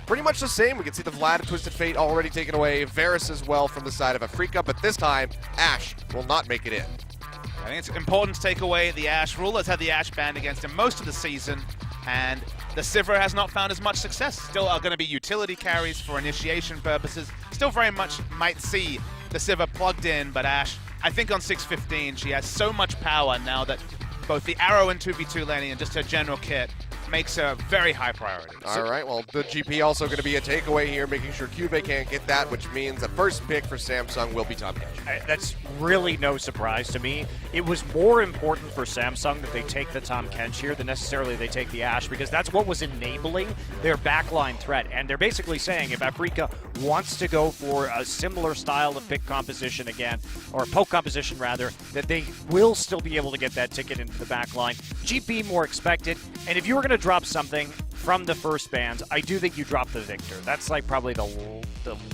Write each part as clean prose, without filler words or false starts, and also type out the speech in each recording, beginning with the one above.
pretty much the same. We can see the Vlad Twisted Fate already taken away, Varus as well from the side of Afreeca, but this time, Ashe will not make it in. I think it's important to take away the Ashe. Rulers had the Ashe banned against him most of the season, and the Sivir has not found as much success. Still are going to be utility carries for initiation purposes. Still very much might see the Sivir plugged in, but Ashe, I think on 615, she has so much power now that both the arrow and 2v2 laning and just her general kit makes her very high priority. All right, well, the GP also going to be a takeaway here, making sure Cube can't get that, which means the first pick for Samsung will be Tahm Kench. That's really no surprise to me. It was more important for Samsung that they take the Tahm Kench here than necessarily they take the Ashe, because that's what was enabling their backline threat. And they're basically saying if Afreeca wants to go for a similar style of pick composition again, or poke composition rather, that they will still be able to get that ticket into the backline. GP more expected, and if you were going to drop something from the first bans, I do think you drop the Victor. That's like probably the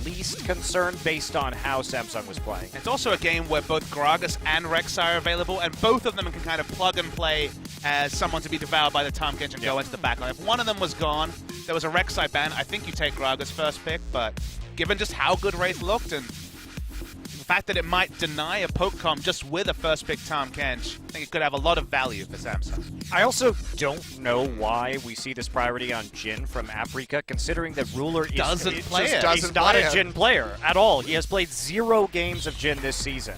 least concern based on how Samsung was playing. It's also a game where both Gragas and Rek'Sai are available, and both of them can kind of plug and play as someone to be devoured by the Tahm Kench and go into the backline. If one of them was gone, there was a Rek'Sai ban, I think you take Gragas first pick, but given just how good Wraith looked and the fact that it might deny a poke comp just with a first pick Tahm Kench, I think it could have a lot of value for Samsung. I also don't know why we see this priority on Jhin from Afreeca, considering that Ruler doesn't play it. He's not a Jhin player at all. He has played 0 games of Jhin this season.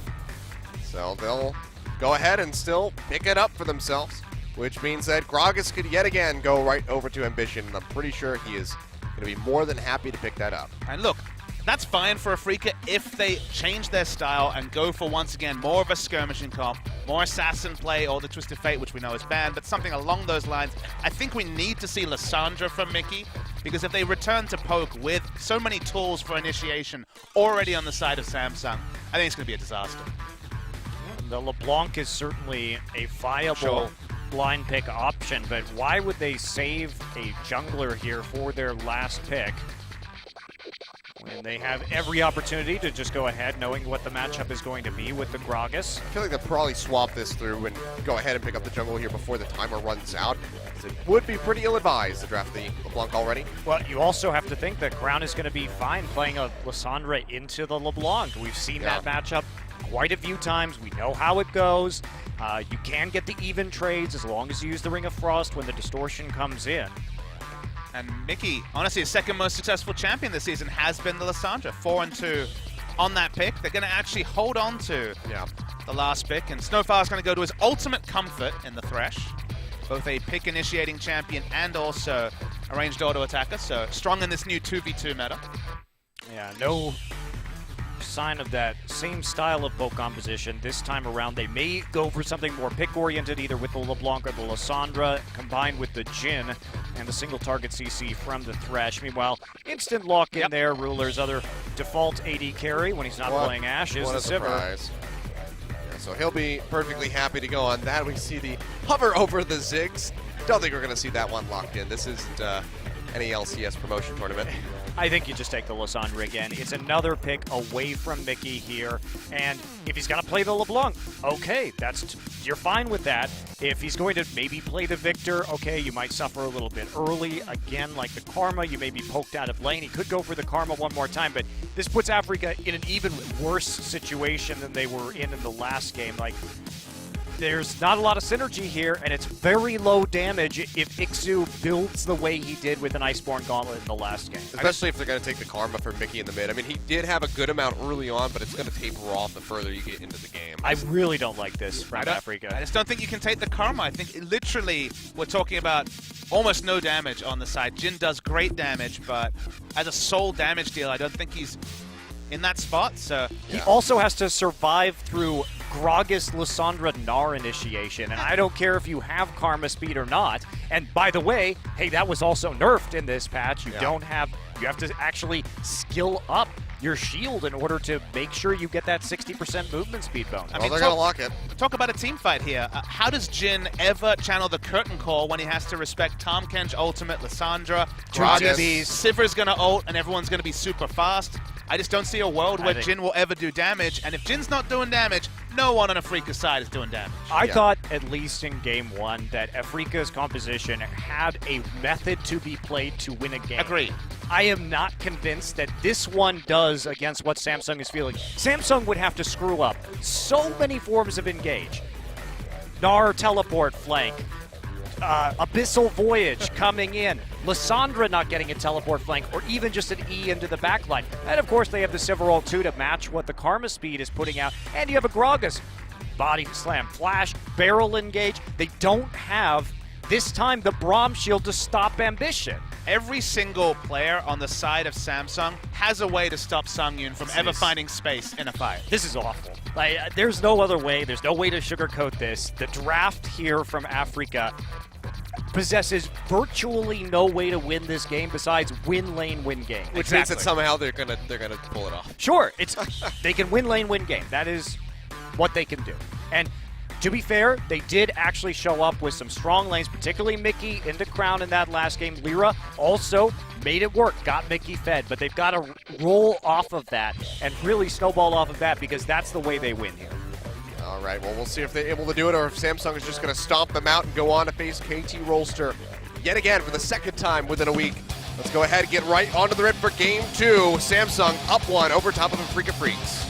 So they'll go ahead and still pick it up for themselves, which means that Gragas could yet again go right over to Ambition, and I'm pretty sure he is going to be more than happy to pick that up. And look, that's fine for Afreeca if they change their style and go for, once again, more of a skirmishing comp, more assassin play, or the Twisted Fate, which we know is banned, but something along those lines. I think we need to see Lissandra from Mickey, because if they return to poke with so many tools for initiation already on the side of Samsung, I think it's going to be a disaster. The LeBlanc is certainly a viable blind pick option, but why would they save a jungler here for their last pick when they have every opportunity to just go ahead knowing what the matchup is going to be with the Gragas? I feel like they'll probably swap this through and go ahead and pick up the jungle here before the timer runs out, because it would be pretty ill-advised to draft the LeBlanc already. Well, you also have to think that Crown is going to be fine playing a Lissandra into the LeBlanc. We've seen that matchup quite a few times. We know how it goes. You can get the even trades as long as you use the Ring of Frost when the distortion comes in. And Mickey, honestly, his second most successful champion this season has been the Lissandra. 4-2 on that pick. They're going to actually hold on to the last pick, and Snowfire's going to go to his ultimate comfort in the Thresh. Both a pick-initiating champion and also a ranged auto attacker, so strong in this new 2v2 meta. Yeah, no sign of that same style of poke composition this time around. They may go for something more pick-oriented, either with the LeBlanc or the Lissandra, combined with the Jhin and the single target CC from the Thresh. Meanwhile, instant lock in there. Ruler's other default AD carry when he's not playing Ashe is the Sivir. Yeah, so he'll be perfectly happy to go on that. We see the hover over the Ziggs. Don't think we're going to see that one locked in. This isn't any LCS promotion tournament. I think you just take the Lissandra again. It's another pick away from Mickey here, and if he's going to play the LeBlanc, okay, you're fine with that. If he's going to maybe play the Victor, okay, you might suffer a little bit early. Again, like the Karma, you may be poked out of lane. He could go for the Karma one more time, but this puts Afreeca in an even worse situation than they were in the last game. Like, there's not a lot of synergy here, and it's very low damage if Ixu builds the way he did with an Iceborne Gauntlet in the last game. Especially if they're going to take the Karma for Mickey in the mid. I mean, he did have a good amount early on, but it's going to taper off the further you get into the game. I really don't like this from Afreeca. I just don't think you can take the Karma. I think literally we're talking about almost no damage on the side. Jhin does great damage, but as a sole damage deal, I don't think he's in that spot. So he also has to survive through Gragas Lissandra Gnar initiation, and I don't care if you have Karma speed or not. And by the way, hey, that was also nerfed in this patch. You have to actually skill up your shield in order to make sure you get that 60% movement speed bonus. Well, they're going to lock it. Talk about a team fight here. How does Jhin ever channel the curtain call when he has to respect Tahm Kench ultimate, Lissandra, Gragas, Sivir's going to ult, and everyone's going to be super fast? I just don't see a world where Jhin will ever do damage, and if Jin's not doing damage, no one on Afreeca's side is doing damage. I thought, at least in game one, that Afreeca's composition had a method to be played to win a game. Agreed. I am not convinced that this one does against what Samsung is feeling. Samsung would have to screw up so many forms of engage. Gnar teleport flank, Abyssal Voyage coming in, Lissandra not getting a teleport flank, or even just an E into the backline. And of course they have the Sivir ult too to match what the Karma speed is putting out. And you have a Gragas. Body slam, flash, barrel engage. They don't have, this time, the Braum shield to stop Ambition. Every single player on the side of Samsung has a way to stop Sungyun from ever finding space in a fight. This is awful. Like, there's no other way. There's no way to sugarcoat this. The draft here from Afreeca possesses virtually no way to win this game besides win lane, win game. Which means that somehow they're gonna pull it off. Sure, they can win lane, win game. That is what they can do. And to be fair, they did actually show up with some strong lanes, particularly Mickey into Crown in that last game. Lyra also made it work, got Mickey fed, but they've got to roll off of that and really snowball off of that because that's the way they win here. All right, well, we'll see if they're able to do it or if Samsung is just going to stomp them out and go on to face KT Rolster yet again for the second time within a week. Let's go ahead and get right onto the red for game two. Samsung up one over top of Afreeca Freecs.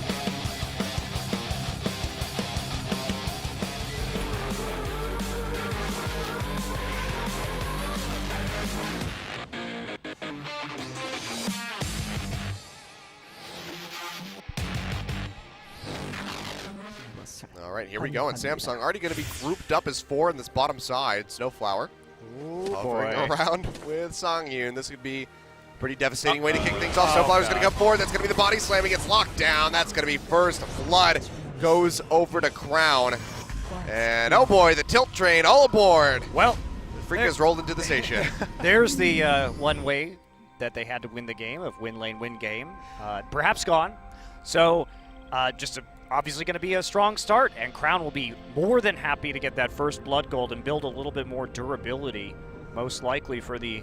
All right, here we go. And Samsung already going to be grouped up as 4 in this bottom side. Snowflower hovering around with Songyun. This could be a pretty devastating way to kick things off. Snowflower's going to come forward. That's going to be the body slamming. Gets locked down. That's going to be first blood. Goes over to Crown. And oh boy, the tilt train all aboard. Well, Afreeca's rolled into the station. There's the one way that they had to win the game of win lane, win game. Perhaps gone. So just obviously going to be a strong start, and Crown will be more than happy to get that first blood gold and build a little bit more durability, most likely for the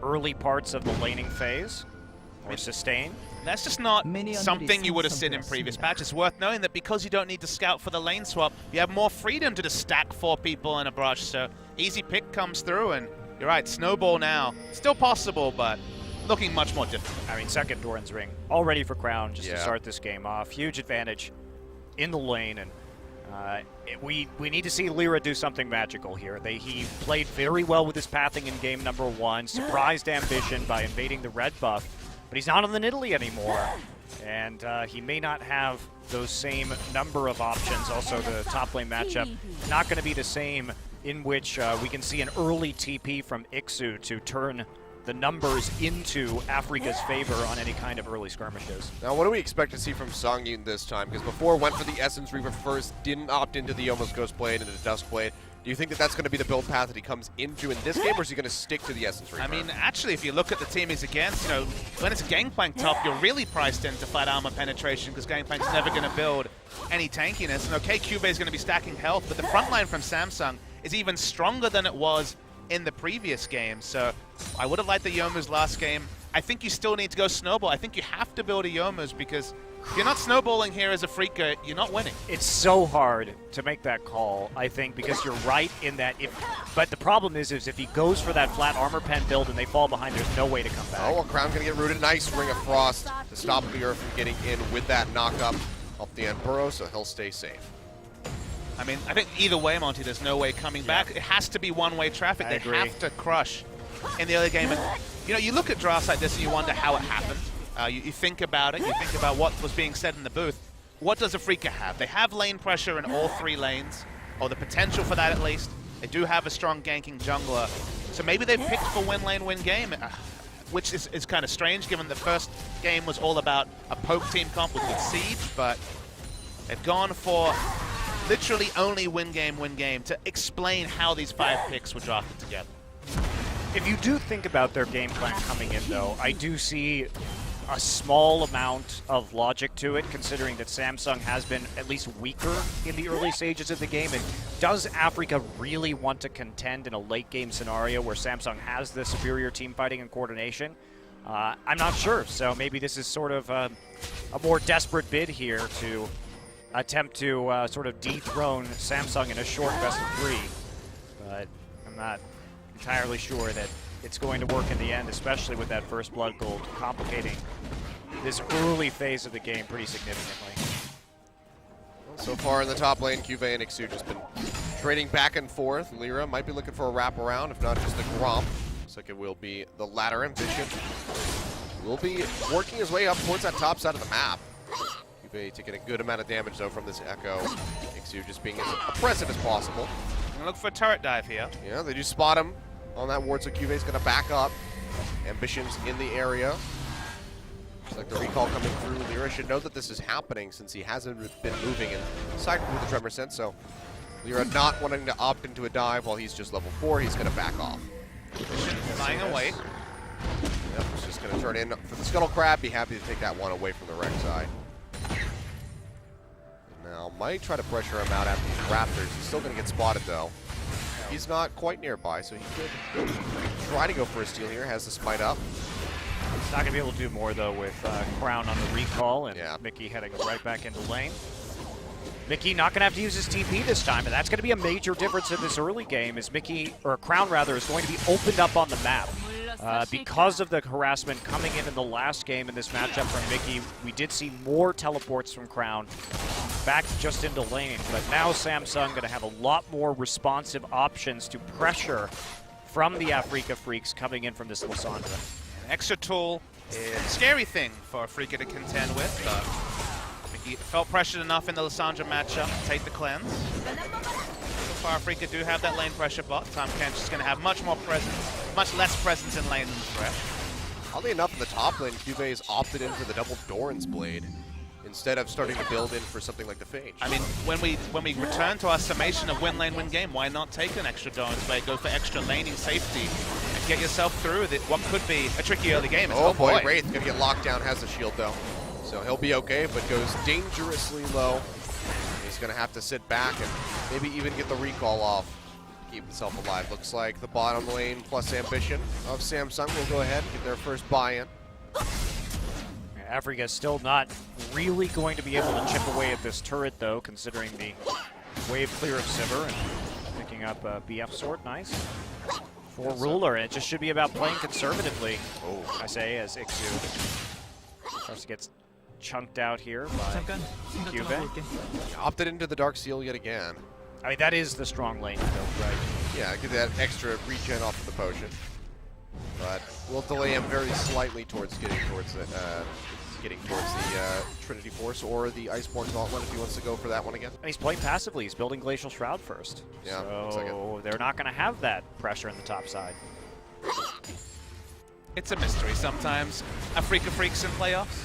early parts of the laning phase, or sustain. That's just not something you would have seen in previous patches. It's worth knowing that because you don't need to scout for the lane swap, you have more freedom to just stack 4 people in a brush, so easy pick comes through, and you're right, snowball now. Still possible, but looking much more difficult. I mean, second Doran's Ring, all ready for Crown just to start this game off. Huge advantage in the lane, and we need to see Lyra do something magical here. He played very well with his pathing in game number 1, surprised Ambition by invading the red buff, but he's not on the Nidalee anymore, and he may not have those same number of options. Also, the top lane matchup not going to be the same, in which we can see an early TP from Ixu to turn the numbers into Afreeca's favor on any kind of early skirmishes. Now, what do we expect to see from Songyun this time? Because before went for the Essence Reaver first, didn't opt into the Yomo's Ghost Blade and the Dusk Blade. Do you think that that's going to be the build path that he comes into in this game, or is he going to stick to the Essence Reaver? I mean, actually, if you look at the team he's against, you know, when it's Gangplank top, you're really priced into flat armor penetration because Gangplank's never going to build any tankiness. And okay, Cube is going to be stacking health, but the front line from Samsung is even stronger than it was in the previous game. So I would have liked the Yomu's last game. I think you still need to go snowball. I think you have to build a Yomu's because if you're not snowballing here as Afreeca, you're not winning. It's so hard to make that call, I think, because you're right in that but the problem is if he goes for that flat armor pen build and they fall behind, there's no way to come back. Oh, well, Crown's going to get rooted. Nice Ring of Frost to stop Lyra from getting in with that knock-up off the end burrow, so he'll stay safe. I mean, I think either way, Monty, there's no way coming back. It has to be one-way traffic. They have to crush in the early game. And, you know, you look at drafts like this and you wonder how it happened. You think about it. You think about what was being said in the booth. What does Afreeca have? They have lane pressure in all 3 lanes, or the potential for that at least. They do have a strong ganking jungler. So maybe they picked for win lane, win game, which is kind of strange given the first game was all about a poke team comp with Siege, but they've gone for literally only win game to explain how these 5 picks were drafted together. If you do think about their game plan coming in, though, I do see a small amount of logic to it, considering that Samsung has been at least weaker in the early stages of the game. And does Afreeca really want to contend in a late game scenario where Samsung has the superior team fighting and coordination? I'm not sure. So maybe this is sort of a more desperate bid here to attempt to sort of dethrone Samsung in a short best of 3. But I'm not entirely sure that it's going to work in the end, especially with that first blood gold complicating this early phase of the game pretty significantly. So far in the top lane, QV and Ixu just been trading back and forth. Lyra might be looking for a wraparound, if not just the Gromp. Looks like it will be the latter, and Vision will be working his way up towards that top side of the map. QV taking a good amount of damage, though, from this Echo. Ixu just being as oppressive as possible. Look for a turret dive here. Yeah, they do spot him on that ward, so QV's going to back up. Ambition's in the area. Looks like the recall coming through. Lyra should know that this is happening since he hasn't been moving and cycling with the Tremor Sense, so Lyra not wanting to opt into a dive while he's just level 4, he's going to back off. Flying away. Yep, he's just going to turn in for the Scuttle Crab, be happy to take that one away from the wreck side. Now, might try to pressure him out after these Raptors. He's still going to get spotted, though. He's not quite nearby, so he could try to go for a steal here. Has the smite up. He's not going to be able to do more, though, with Crown on the recall and yeah. Mickey heading right back into lane. Mickey not going to have to use his TP this time, and that's going to be a major difference in this early game, is Mickey, or Crown rather, is going to be opened up on the map. Because of the harassment coming in the last game in this matchup from Mickey, we did see more teleports from Crown back just into lane, but now Samsung going to have a lot more responsive options to pressure from the Afreeca Freecs coming in from this Lysandra. An extra tool is a scary thing for Afreeca to contend with. Mickey felt pressured enough in the Lysandra matchup to take the cleanse. So far, Afreeca do have that lane pressure bot. Tom Kench is going to have much less presence in lane than the threat. Oddly enough, in the top lane, QV has opted in for the double Doran's Blade instead of starting to build in for something like the Phage. I mean, when we return to our summation of win lane, win game, why not take an extra Doran's Blade, go for extra laning safety, and get yourself through what could be a tricky early game. Oh boy, Wraith going to get locked down, has the shield though. So he'll be okay, but goes dangerously low. He's going to have to sit back and maybe even get the recall off to keep himself alive. Looks like the bottom lane plus Ambition of Samsung will go ahead and get their first buy-in. Afreeca is still not really going to be able to chip away at this turret, though, considering the wave clear of Sivir and picking up a BF sword. Nice. For Ruler, and it just should be about playing conservatively, I say, as Ixu starts to get chunked out here by QV. Opted into the Dark Seal yet again. I mean, that is the strong lane build, right? Yeah, get that extra regen off of the potion. But we'll delay him very slightly towards getting towards the Trinity Force or the Iceborne Gauntlet if he wants to go for that one again. And he's playing passively. He's building Glacial Shroud first. Yeah, so they're not going to have that pressure in the top side. It's a mystery sometimes. Afreeca Freecs in playoffs.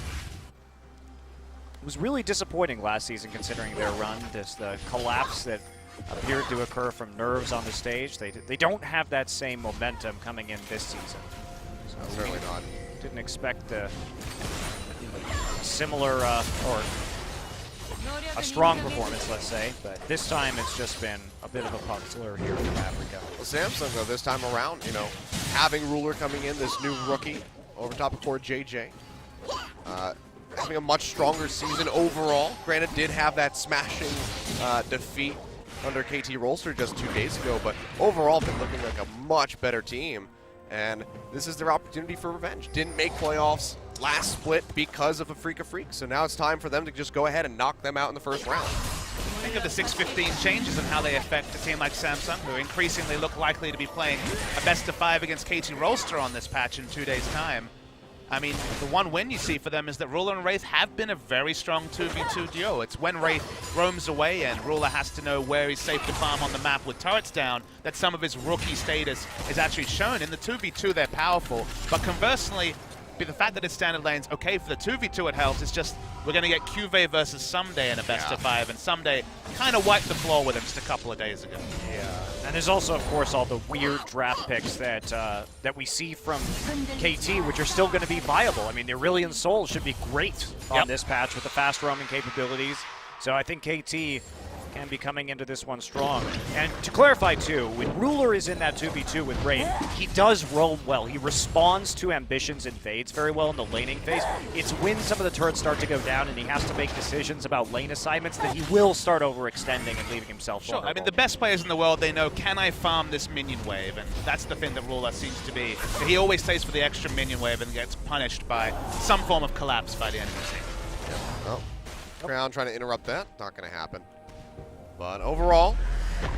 It was really disappointing last season considering their run. The collapse that appeared to occur from nerves on the stage. They don't have that same momentum coming in this season. So certainly not. Didn't expect a similar or a strong performance, let's say, but this time it's just been a bit of a puzzler here in Afreeca. Well, Samsung, though, this time around, you know, having Ruler coming in, this new rookie over top of court, JJ, having a much stronger season overall. Granted, did have that smashing defeat under KT Rolster just 2 days ago, but overall been looking like a much better team. And this is their opportunity for revenge. Didn't make playoffs last split because of Afreeca Freecs, so now it's time for them to just go ahead and knock them out in the first round. Think of the 6-15 changes and how they affect a team like Samsung, who increasingly look likely to be playing a best-of-5 against KT Rolster on this patch in 2 days' time. I mean, the one win you see for them is that Ruler and Wraith have been a very strong 2v2 duo. It's when Wraith roams away and Ruler has to know where he's safe to farm on the map with turrets down that some of his rookie status is actually shown. In the 2v2, they're powerful, but conversely, the fact that it's standard lanes, okay, for the 2v2 it helps. It's just we're going to get QV versus Someday in a best-of-5, and Someday kind of wiped the floor with him just a couple of days ago. Yeah, and there's also, of course, all the weird draft picks that that we see from KT, which are still going to be viable. I mean, the Aurelion Soul should be great on this patch with the fast roaming capabilities. So I think KT can be coming into this one strong. And to clarify too, when Ruler is in that 2v2 with Wraith, he does roam well. He responds to ambitions and fades very well in the laning phase. It's when some of the turrets start to go down and he has to make decisions about lane assignments that he will start overextending and leaving himself vulnerable. I mean, the best players in the world, they know, can I farm this minion wave? And that's the thing that Ruler seems to be. He always stays for the extra minion wave and gets punished by some form of collapse by the enemy team. Oh, Crown trying to interrupt that. Not going to happen. But overall,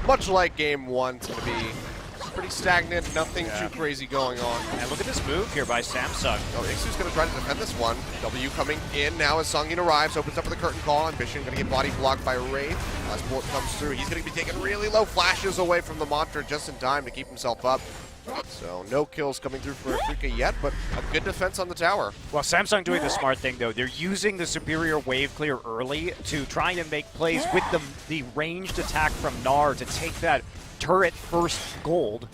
much like game one, it's going to be pretty stagnant. Nothing too crazy going on. And look at this move here by Samsung. Oh, Ixu's going to try to defend this one. W coming in now as Songyun arrives, opens up with a curtain call. Ambition going to get body blocked by Wraith. Last bullet comes through. He's going to be taking really low flashes away from the Mantra just in time to keep himself up. So no kills coming through for Afreeca yet, but a good defense on the tower. Well, Samsung doing the smart thing, though. They're using the superior wave clear early to try and make plays with the ranged attack from Gnar to take that turret first gold.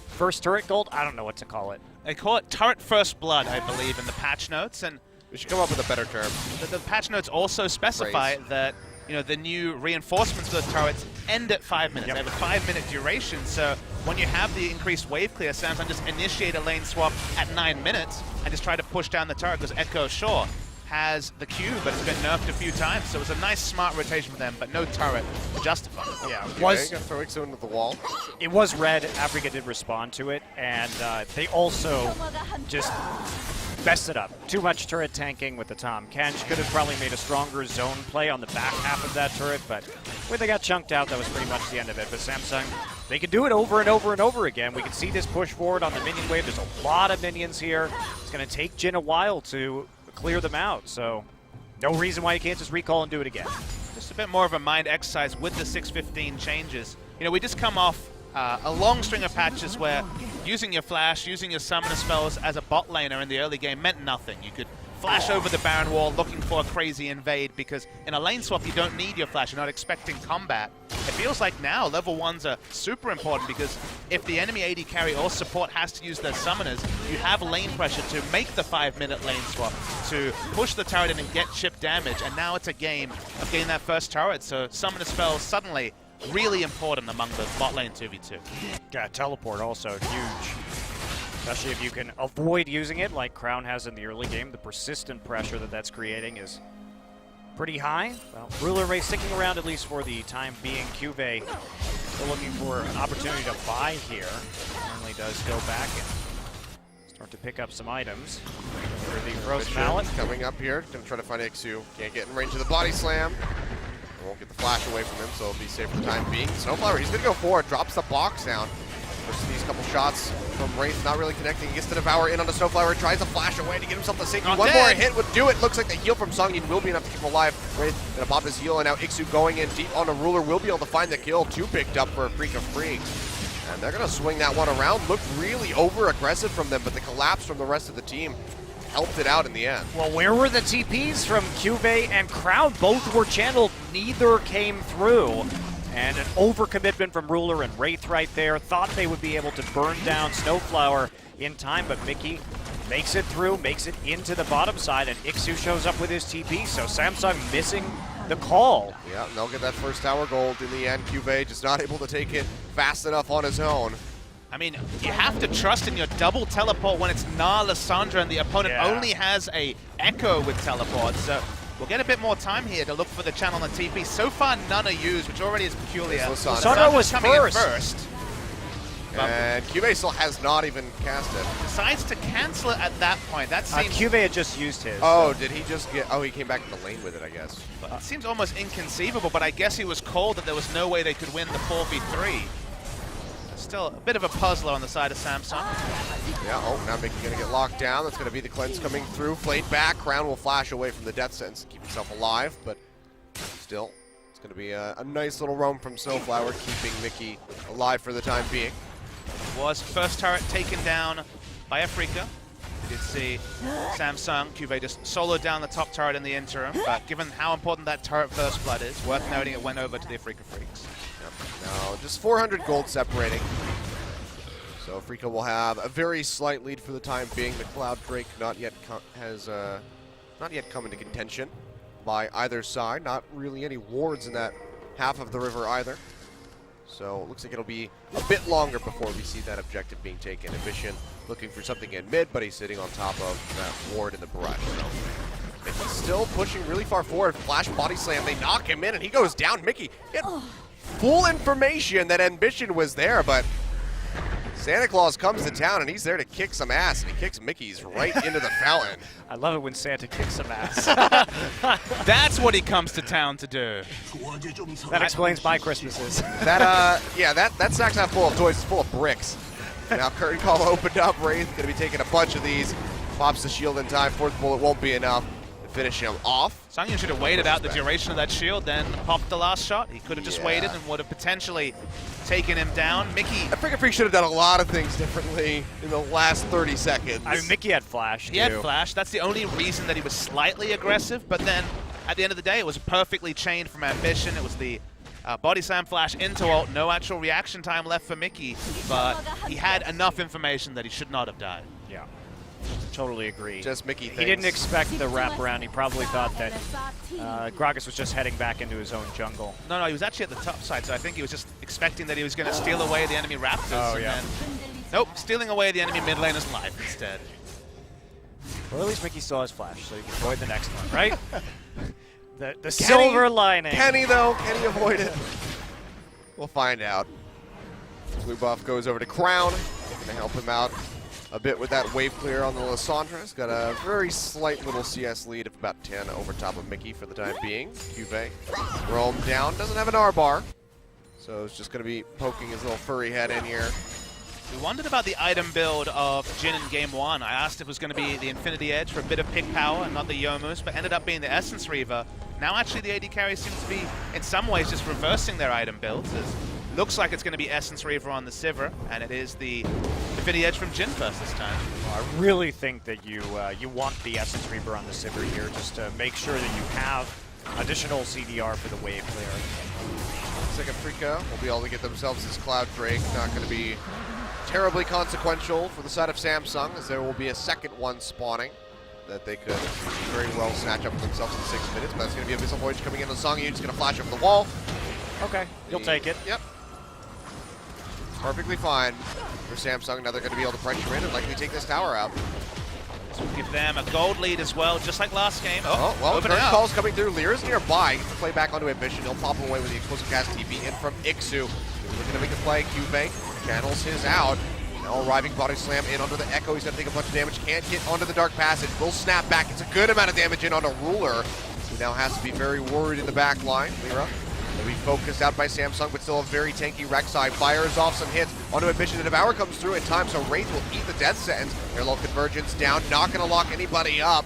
First turret gold? I don't know what to call it. They call it turret first blood, I believe, in the patch notes. And We should come up with a better term. the patch notes also specify that the new reinforcements for the turrets end at 5 minutes. Yep. They have a 5-minute duration, so when you have the increased wave clear, Samsung just initiate a lane swap at 9 minutes and just try to push down the turret, because Echo, sure, has the Q, but it's been nerfed a few times, so it was a nice, smart rotation for them, but no turret justified. Yeah, Okay, gonna throw Ixu into the wall. it was red. Afreeca did respond to it, and they also just messed it up. Too much turret tanking with the Tom Kench. Could have probably made a stronger zone play on the back half of that turret, but when they got chunked out, that was pretty much the end of it. But Samsung, they can do it over and over and over again. We can see this push forward on the minion wave. There's a lot of minions here. It's going to take Jhin a while to clear them out, so no reason why you can't just recall and do it again. Just a bit more of a mind exercise with the 6:15 changes. We just come off a long string of patches where using your flash, using your summoner spells as a bot laner in the early game meant nothing. You could flash over the Baron wall looking for a crazy invade, because in a lane swap you don't need your flash, you're not expecting combat. It feels like now level 1s are super important, because if the enemy AD carry or support has to use their summoners, you have lane pressure to make the 5-minute lane swap, to push the turret in and get chip damage, and now it's a game of getting that first turret, so summoner spells suddenly really important among the bot lane 2v2. Yeah, teleport also huge. Especially if you can avoid using it like Crown has in the early game. The persistent pressure that's creating is pretty high. Well, Ruler Ray sticking around at least for the time being. Cuvée still looking for an opportunity to buy here. Finally does go back and start to pick up some items. For the Frozen Mallet. Coming up here, gonna try to find Ixu. Can't get in range of the body slam. Won't get the flash away from him, so it'll be safe for the time being. Snowflower, he's gonna go forward, drops the box down. Versus these couple shots from Wraith, not really connecting. He gets the Devour in on the Snowflower, tries to flash away to get himself the safety. One more hit would do it. Looks like the heal from Songyun will be enough to keep him alive. Wraith gonna pop his heal, and now Ixu going in deep on the Ruler will be able to find the kill. 2 picked up for Afreeca Freecs. And they're gonna swing that one around. Looked really over-aggressive from them, but the collapse from the rest of the team helped it out in the end. Well, where were the TPs from Cuvée and Crown? Both were channeled. Neither came through. And an overcommitment from Ruler and Wraith right there. Thought they would be able to burn down Snowflower in time, but Mickey makes it through, makes it into the bottom side, and Ixu shows up with his TP, so Samsung missing the call. Yeah, and they'll get that first tower gold in the end. Cuvée just not able to take it fast enough on his own. I mean, you have to trust in your double teleport when it's Gnar, Lissandra, and the opponent only has a Echo with teleport, so we'll get a bit more time here to look for the channel on the TP. So far, none are used, which already is peculiar. Lissandra was coming in first. And Cuvée still has not even cast it. Decides to cancel it at that point. That seems... Cuvée had just used his. Oh, did he just get... Oh, he came back in the lane with it, I guess. It seems almost inconceivable, but I guess he was called that there was no way they could win the 4v3. Still a bit of a puzzler on the side of Samsung. Yeah, oh, now Mickey gonna get locked down. That's gonna be the cleanse coming through. Flayed back. Crown will flash away from the death sentence to keep himself alive, but still, it's gonna be a nice little roam from Snowflower, keeping Mickey alive for the time being. Was first turret taken down by Afreeca. We did see Samsung, Cuvée just soloed down the top turret in the interim, but given how important that turret first blood is, worth noting it went over to the Afreeca Freecs. Now, just 400 gold separating. So Afreeca will have a very slight lead for the time being. The Cloud Drake not yet come into contention by either side. Not really any wards in that half of the river either. So it looks like it'll be a bit longer before we see that objective being taken. Ambition looking for something in mid, but he's sitting on top of that ward in the brush. So Mickey's still pushing really far forward. Flash body slam, they knock him in and he goes down. Mickey had full information that Ambition was there, but Santa Claus comes to town and he's there to kick some ass, and he kicks Mickey's right into the fountain. I love it when Santa kicks some ass. That's what he comes to town to do. That explains my Christmases. That sack's not full of toys, it's full of bricks. Now curtain call opened up, Wraith gonna be taking a bunch of these. Pops the shield in time, fourth bullet won't be enough to finish him off. Sangyun should have waited out the duration of that shield, then popped the last shot. He could have just waited and would have potentially taken him down. Mickey... Afreeca Freecs should have done a lot of things differently in the last 30 seconds. I mean, Mickey had flash, He had flash. That's the only reason that he was slightly aggressive, but then at the end of the day, it was perfectly chained from Ambition. It was the body slam flash into ult, no actual reaction time left for Mickey, but he had enough information that he should not have died. Yeah. Totally agree. Just Mickey thinks. He didn't expect the wraparound. He probably thought that Gragas was just heading back into his own jungle. No, he was actually at the top side, so I think he was just expecting that he was going to steal away the enemy Raptors. Oh, yeah. And nope, stealing away the enemy mid laner's life instead. Well, at least Mickey still has flash, so he can avoid the next one, right? the silver lining. Can he, though? Can he avoid it? We'll find out. Blue buff goes over to Crown. Going to help him out a bit with that wave clear on the Lissandra. He's got a very slight little CS lead of about 10 over top of Mickey for the time being. Cuvée, roam down, doesn't have an R bar, so it's just going to be poking his little furry head in here. We wondered about the item build of Jhin in game 1. I asked if it was going to be the Infinity Edge for a bit of pick power and not the Yomus, but ended up being the Essence Reaver. Now actually the AD carries seem to be, in some ways, just reversing their item builds. Looks like it's going to be Essence Reaver on the Sivir, and it is the Infinity Edge from Jhin first this time. Well, I really think that you want the Essence Reaver on the Sivir here, just to make sure that you have additional CDR for the wave clear. Looks like Afreeca will be able to get themselves this Cloud Drake. Not going to be terribly consequential for the side of Samsung, as there will be a second one spawning that they could very well snatch up for themselves in 6 minutes. But that's going to be a Missile Voyage coming in on Songyun. He's going to flash over the wall. Okay, you'll take it. Yep. Perfectly fine for Samsung. Now they're going to be able to pressure in and likely take this tower out. This will give them a gold lead as well, just like last game. Oh, well, open current it up. call's coming through. Lyra's nearby. Gets to play back onto Ambition. He'll pop him away with the explosive cast TP in from Ixu. Looking to make a play. Cuvée channels his out. Now arriving body slam in onto the Echo. He's going to take a bunch of damage. Can't get onto the Dark Passage. Will snap back. It's a good amount of damage in onto Ruler, who now has to be very worried in the back line. Lyra will be focused out by Samsung, but still a very tanky Rek'Sai. Fires off some hits onto Ambition. The Devour comes through in time, so Wraith will eat the death sentence. Parallel Convergence down, not going to lock anybody up.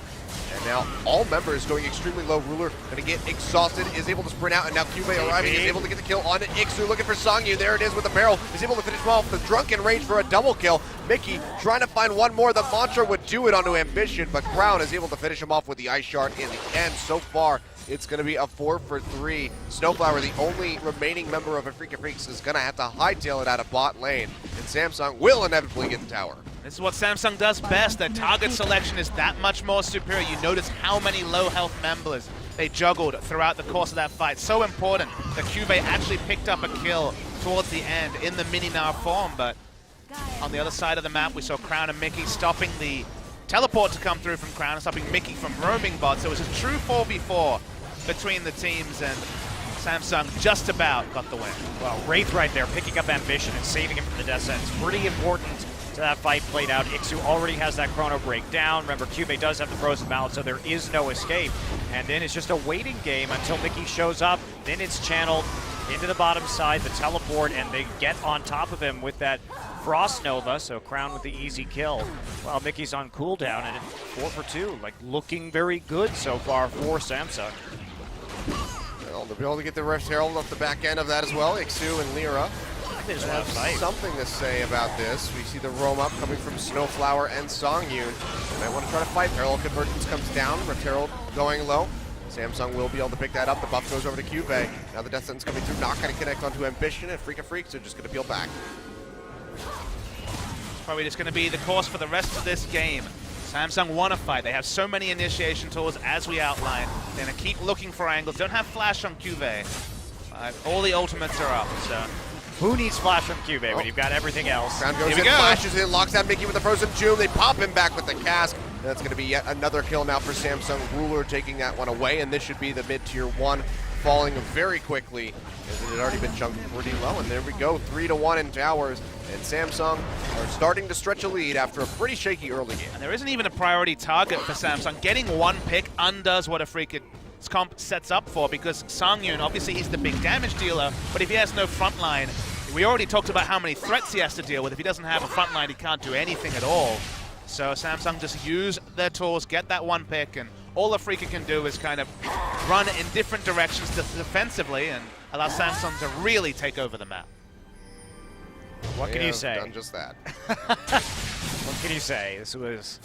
And now all members going extremely low. Ruler going to get exhausted, is able to sprint out, and now Cuvée arriving, is able to get the kill on Ixu, looking for Songyun. There it is with the barrel. Is able to finish him off the drunken range for a double kill. Mickey trying to find one more. The Mantra would do it onto Ambition, but Crown is able to finish him off with the Ice Shard in the end. So far, it's going to be a 4 for 3. Snowflower, the only remaining member of Afreeca Freecs, is going to have to hightail it out of bot lane, and Samsung will inevitably get the tower. This is what Samsung does best. Their target selection is that much more superior. You notice how many low health members they juggled throughout the course of that fight. So important that Cuvée actually picked up a kill towards the end in the mini-Gnar form, but on the other side of the map, we saw Crown and Mickey stopping the teleport to come through from Crown and stopping Mickey from roaming bot. So it was a true 4v4 between the teams, and Samsung just about got the win. Well, Wraith right there, picking up Ambition and saving him from the death sentence. Pretty important to that fight played out. Ixu already has that chrono break down. Remember, Cuvée does have the frozen mallet, so there is no escape. And then it's just a waiting game until Mickey shows up. Then it's channeled into the bottom side, the teleport, and they get on top of him with that Frost Nova, so Crown with the easy kill. While Mickey's on cooldown, and 4 for 2, like looking very good so far for Samsung. Well, they'll be able to get the Rift Herald off the back end of that as well. Ixu and Lyra have something to say about this. We see the roam up coming from Snowflower and Songyun. They might want to try to fight. Parallel Convergence comes down. Rift Herald going low. Samsung will be able to pick that up. The buff goes over to Cuvée. Now the death sentence coming through, not going to connect onto Ambition, and Afreeca Freecs are just going to peel back. It's probably just going to be the course for the rest of this game. Samsung want to fight. They have so many initiation tools, as we outlined. They're going to keep looking for angles. Don't have flash on Cuvée. All the ultimates are up. So who needs flash from Cube when you've got everything else? Crown goes Here in, we go. flashes in, locks down Mickey with the frozen tomb. They pop him back with the cask. And that's going to be yet another kill now for Samsung. Ruler taking that one away, and this should be the mid-tier 1 falling very quickly, as it had already been chunked pretty low. And there we go, 3-1 in towers, and Samsung are starting to stretch a lead after a pretty shaky early game. And there isn't even a priority target for Samsung. Getting one pick undoes what Afreeca's comp sets up for, because Songyun, obviously he's the big damage dealer, but if he has no front line, we already talked about how many threats he has to deal with. If he doesn't have a front line, he can't do anything at all. So Samsung just use their tools, get that one pick, and all Afreeca can do is kind of run in different directions defensively and allow Samsung to really take over the map. What can you say? Done just that. What can you say? This was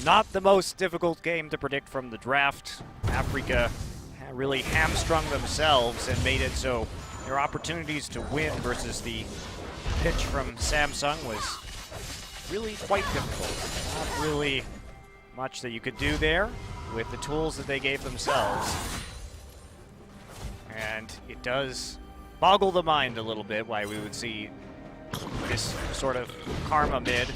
not the most difficult game to predict from the draft. Afreeca really hamstrung themselves and made it so their opportunities to win versus the pitch from Samsung was really quite difficult. Not really much that you could do there with the tools that they gave themselves. And it does boggle the mind a little bit why we would see this sort of karma mid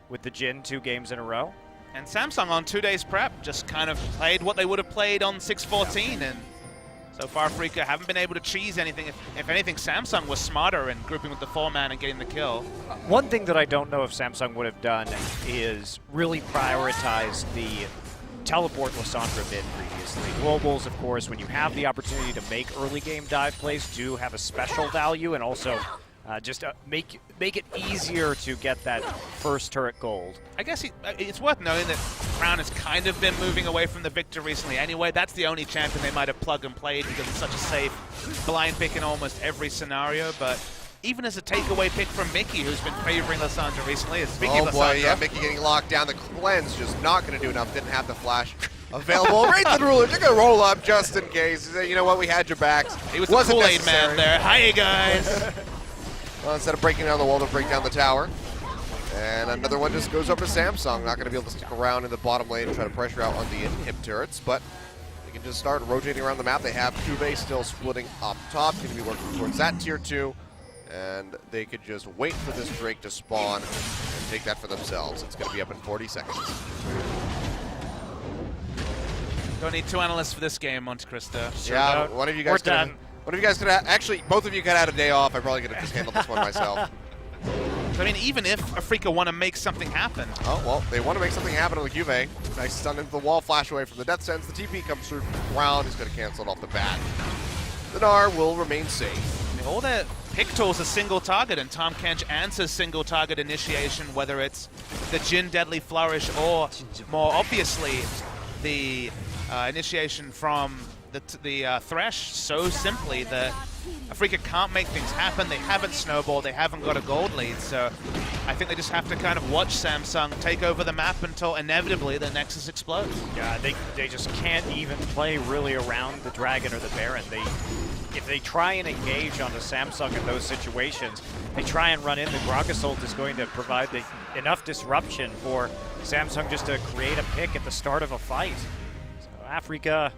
with the Jin 2 games in a row. And Samsung on 2 days prep just kind of played what they would have played on 6-14, and so far Afreeca haven't been able to cheese anything. If anything, Samsung was smarter in grouping with the 4-man and getting the kill. One thing that I don't know if Samsung would have done is really prioritize the teleport Lysandra mid previously. Globals, of course, when you have the opportunity to make early game dive plays, do have a special value, and also just make it easier to get that first turret gold. I guess it's worth noting that Crown has kind of been moving away from the Victor recently anyway. That's the only champion they might have plug and played because it's such a safe blind pick in almost every scenario. But even as a takeaway pick from Mickey, who's been favoring Lysandra recently, speaking of boy, Lysandra, yeah, Mickey getting locked down. The cleanse just not going to do enough. Didn't have the flash available. Right to the Ruler. Took a roll up just in case. He said, you know what, we had your backs. he was the Kool-Aid man there. Hi, guys. Well, instead of breaking down the wall, to break down the tower. And another one just goes over to Samsung. Not going to be able to stick around in the bottom lane and try to pressure out on the inhib turrets, but they can just start rotating around the map. They have Cube still splitting up top. Going to be working towards that tier 2. And they could just wait for this Drake to spawn and take that for themselves. It's going to be up in 40 seconds. Don't need 2 analysts for this game, Monte Cristo. Yeah, one of you guys could have, actually, both of you could have had a day off. I probably could have just handled this one myself. I mean, even if Afreeca want to make something happen. Oh, well, they want to make something happen on the Cube. Nice stun into the wall, flash away from the death sense. The TP comes through round. He's going to cancel it off the bat. The Gnar will remain safe. All their pick tools are single target, and Tom Kench answers single target initiation, whether it's the Jin Deadly Flourish or, more obviously, the initiation from the Thresh, so simply that Afreeca can't make things happen. They haven't snowballed, they haven't got a gold lead, so I think they just have to kind of watch Samsung take over the map until inevitably the Nexus explodes. Yeah, they just can't even play really around the Dragon or the Baron. If they try and engage onto Samsung in those situations, they try and run in, the Grog Assault is going to provide enough disruption for Samsung just to create a pick at the start of a fight. So Afreeca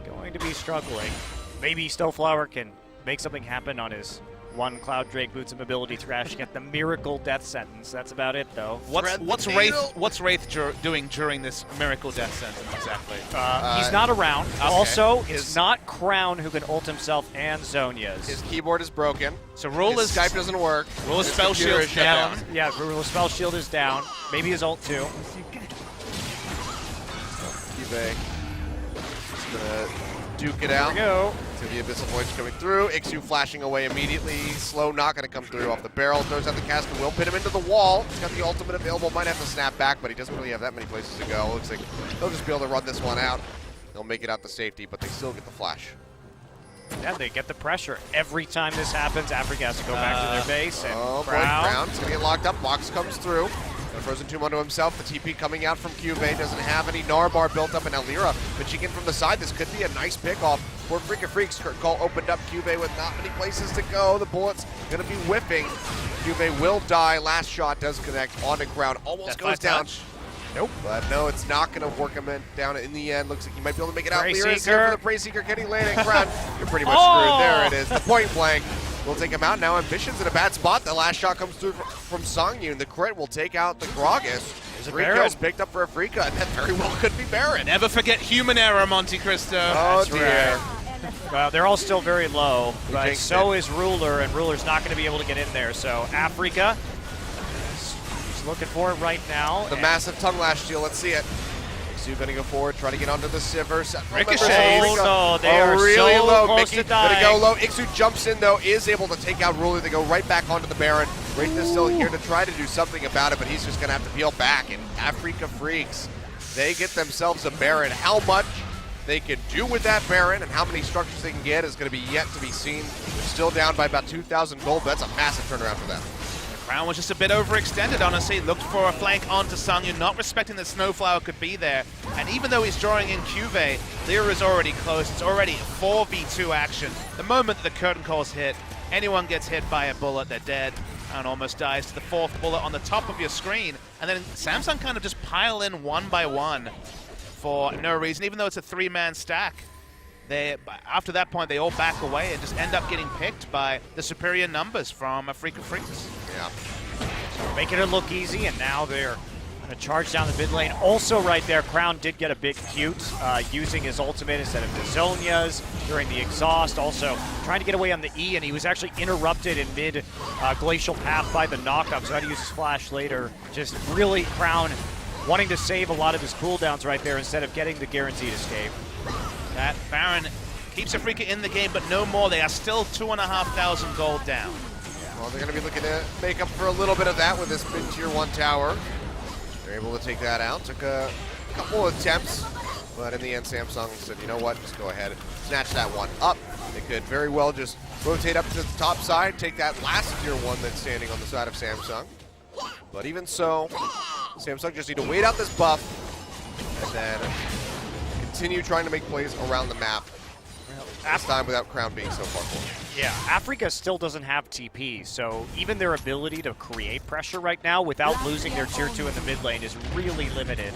going to be struggling. Maybe Stowflower can make something happen on his one Cloud Drake Boots of Mobility Thrash, get the miracle death sentence. That's about it, though. What's Wraith doing during this miracle death sentence exactly? He's not around. Okay. Also, it's not Crown who can ult himself and Zhonya's. His keyboard is broken. So His Skype doesn't work. Ruler's His spell computer shield's is shut down. Yeah, Ruler's spell shield is down. Maybe his ult too. Cube just gonna duke it out. There we go. To the Abyssal Voyage coming through. Ixu flashing away immediately. Slow not going to come through off the barrel. Throws out the cast and will pin him into the wall. He's got the ultimate available. Might have to snap back, but he doesn't really have that many places to go. Looks like they'll just be able to run this one out. They'll make it out to safety, but they still get the flash. Yeah, they get the pressure. Every time this happens, Afreeca has to go back to their base. And Oh boy, Crown's going to get locked up. Box comes through. A Frozen Tomb onto himself. The TP coming out from Cube. Doesn't have any Gnar bar built up, and Alira pitching in from the side. This could be a nice pickoff for Afreeca Freecs. Kurt Call opened up Cube with not many places to go. The bullet's going to be whiffing. Cube will die. Last shot does connect onto Crown. Almost goes down. Nope. But no, it's not going to work him down in the end. Looks like he might be able to make it out. Prey Lyra's Seeker. here for the Prey Seeker. Can he land it? Crown. You're pretty much screwed. There it is. The point blank will take him out. Now Ambition's in a bad spot. The last shot comes through from Songyun. The crit will take out the Gragas. Three kills picked up for Afreeca, and that very well could be Baron. Never forget human error, Monte Cristo. Oh, That's dear. right. Well, they're all still very low, but jinxed so it. is Ruler, and Ruler's not going to be able to get in there. So Afreeca is looking for it right now. The massive tongue lash steal. Let's see it. Ixu going to go forward, try to get onto the Sivir. Ricochet. Oh, no, they are really so low. close Mickey to going to dying. go low. Ixu jumps in, though, is able to take out Ruler. They go right back onto the Baron. Wraith is still here to try to do something about it, but he's just going to have to peel back. And Afreeca Freecs, they get themselves a Baron. How much they can do with that Baron and how many structures they can get is going to be yet to be seen. They're still down by about 2,000 gold, but that's a massive turnaround for them. Crown was just a bit overextended, honestly. Looked for a flank onto Songyun, not respecting that Snowflower could be there. And even though he's drawing in Cuvée, Lyra's already close. It's already 4v2 action. The moment that the curtain calls hit, anyone gets hit by a bullet, they're dead. And almost dies to the fourth bullet on the top of your screen. And then Samsung kind of just pile in one by one for no reason, even though it's a three-man stack. After that point, they all back away and just end up getting picked by the superior numbers from Afreeca Freecs. Yeah. So making it look easy, and now they're going to charge down the mid lane. Also right there, Crown did get a bit cute, using his ultimate instead of the Zonia's during the exhaust. Also trying to get away on the E, and he was actually interrupted in mid glacial path by the knockup, so had to use his flash later. Just really Crown wanting to save a lot of his cooldowns right there instead of getting the guaranteed escape. That Baron keeps Afreeca in the game, but no more. They are still 2,500 gold down. Well, they're going to be looking to make up for a little bit of that with this mid-tier 1 tower. They're able to take that out. Took a couple of attempts, but in the end, Samsung said, you know what, just go ahead, snatch that one up. They could very well just rotate up to the top side, take that last tier 1 that's standing on the side of Samsung. But even so, Samsung just need to wait out this buff and then continue trying to make plays around the map. This time without Crown being so far forward. Yeah, Afreeca still doesn't have TP, so even their ability to create pressure right now without losing their tier 2 in the mid lane is really limited.